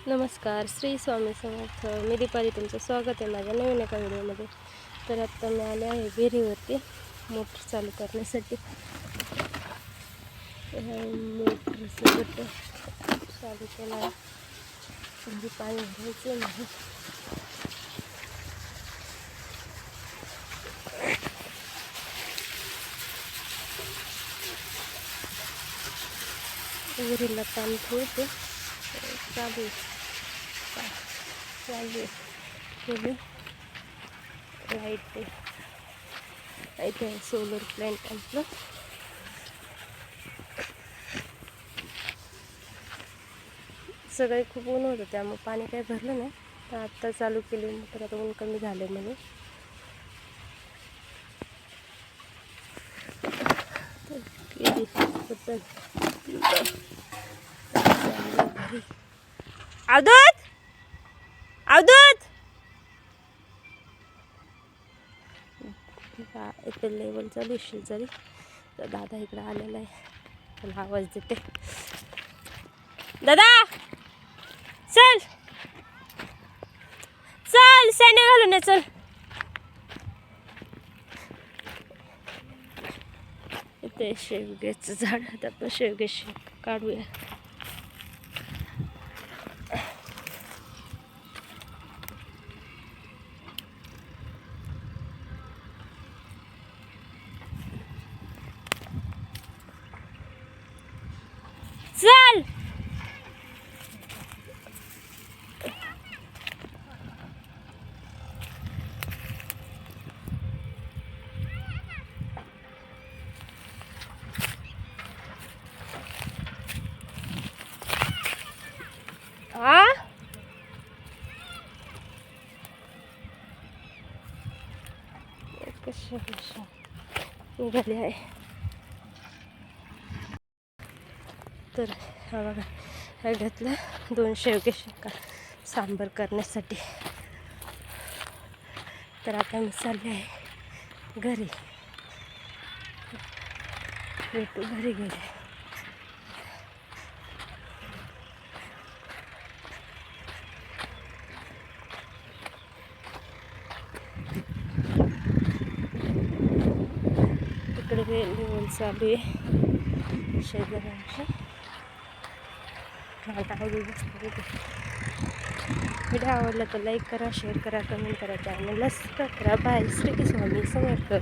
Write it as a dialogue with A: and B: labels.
A: नमस्कार, श्री स्वामी समर्थ. मी दीपाली, तुमचं स्वागत आहे माझ्या नवीन एका व्हिडिओमध्ये. तर आत्ता मी आले आहे विहिरीवरती मोटर चालू करण्यासाठी. मोटर चालू केला आहे, म्हणजे पाणी भरायचं नाही. विहिरीला पाणी ठेवते चालू केली. लाईट इथे सोलर प्लॅन्ट आपलं. सगळे खूप ऊन होतं, त्यामुळे पाणी काही भरलं नाही. तर आत्ता चालू केले, तर आता ऊन कमी झाले म्हणून. अवधूत अवधूत इथे लेवल चालू शेजारी. तर दादा इकडे आलेला आहे, त्याला आवाज देते. दादा चल चल, सॅन्डल घालून ये, चल. इथे शेवग्याचं झाड, आता आपण शेवग्याशी काढूया. चल हा, कशा निघाली आहे. तर हा बघा, ह्या घेतलं 2 शेवगे शेंगा सांबर करण्यासाठी. तर आता मी चालले आहे घरी. भेटू घरी गेले. इकडे लेवल चालू आहे शेजाऱ्यांची. व्हिडिओ आवडला तर लाईक करा, शेअर करा, कमेंट करा, चॅनलला सबस्क्राईब करा. बाय. श्री स्वामी समर्थ.